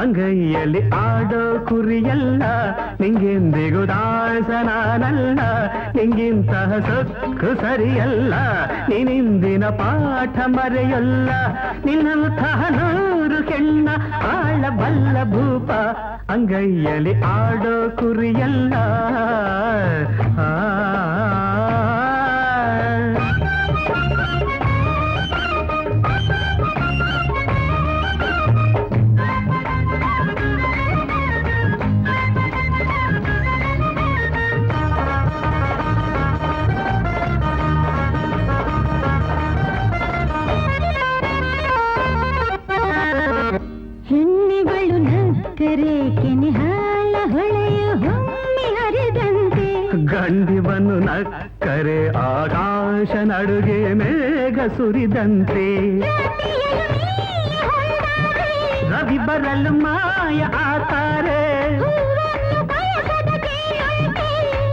ಅಂಗೈಯಲ್ಲಿ ಆಡೋ ಕುರಿಯಲ್ಲ, ನಿಂಗೆಂದಿಗೂ ದಾಸನಾನಲ್ಲ, ನಿಂಗಿಂತಹ ಸೊಕ್ಕು ಸರಿಯಲ್ಲ, ನೀನಿಂದಿನ ಪಾಠ ಮರೆಯಲ್ಲ, ನಿನ್ನಂತಹ 100 ಹೆಣ್ಣ ಆಳಬಲ್ಲ ಭೂಪ, ಅಂಗೈಯಲ್ಲಿ ಆಡೋ ಕುರಿಯಲ್ಲ. ಹೆಣ್ಣಿಗಳು ನಕ್ಕರೆ ಕೆನೆಹಾಲ ಹೊಳೆಯ ಹೊಮ್ಮಿ ಹರಿದಂತೆ, ಗಂಡಿವನು ನಕ್ಕರೆ ಆಕಾಶ ನಡುಗೆ ಮೇಘ ಸುರಿದಂತೆ, ರವಿ ಬರಲು ಮಾಯ ಆತಾರೆ,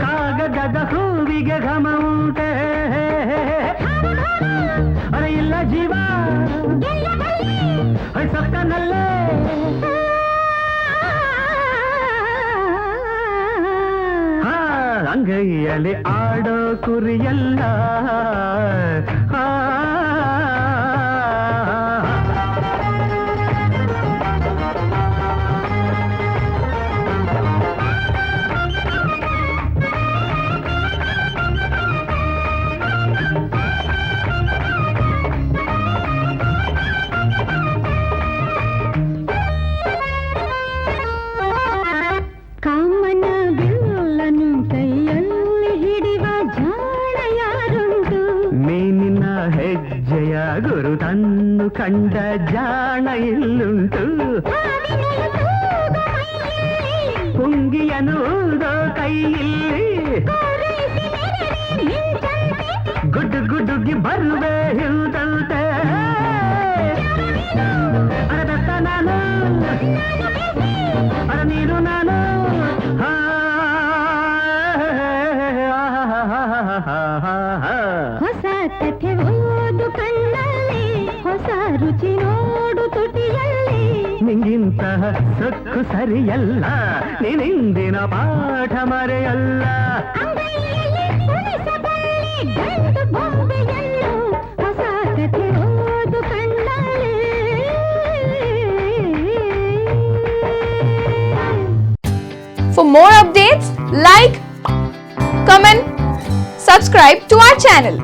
ಕಾಗದದ ಹೂವಿಗೆ ಘಮ ಉಂಟೆ, ಅರೆ ಇಲ್ಲ ಜೀವ ಸಕ್ಕನಲ್ಲೇ. ಅಂಗೈಯಲ್ಲಿ ಆಡೋ ಕುರಿಯಲ್ಲ. ಕಾಮನ ಬಿಲ್ಲನು ಕೈಯಲ್ಲಿ ಹಿಡಿವ ಜಾಣ ಯಾರುಂಟು, ಮೀನಿನ ಹೆಜ್ಜೆಯ ಗುರುತನ್ನು ಕಂಡ ಜಾಣ ಇಲ್ಲುಂಟು, ಪುಂಗಿಯನೂದೋ ಕೈಯಲ್ಲಿ ಗುಡ್ಡು ಗುಡ್ಡುಗಿ ಬರುವೆ ಹಿಂದಂತೆ, ಅರದತ್ತ ನಾನು ಅರ ನೀನು ನಾನು, ಹೊಸ ಕಥೆ ಓದು ಕಣ್ಣಲ್ಲಿ, ಹೊಸ ರುಚಿ ನೋಡು ತುಟಿಯಲ್ಲಿ, ನಿಂಗಿಂತಹ ಸೊಕ್ಕು ಸರಿಯಲ್ಲ, ನೀನಿಂದಿನ ಪಾಠ ಮರೆಯಲ್ಲ, ಅಂಗೈಯಲ್ಲಿ ಉಳಿಸಬಲ್ಲೆ ಗಂಡು ಬೊಂಬೆಯನ್ನು, ಹೊಸ ಕಥೆ ಓದು ಕಣ್ಣಲ್ಲಿ. For more updates, like, comment, subscribe to our channel.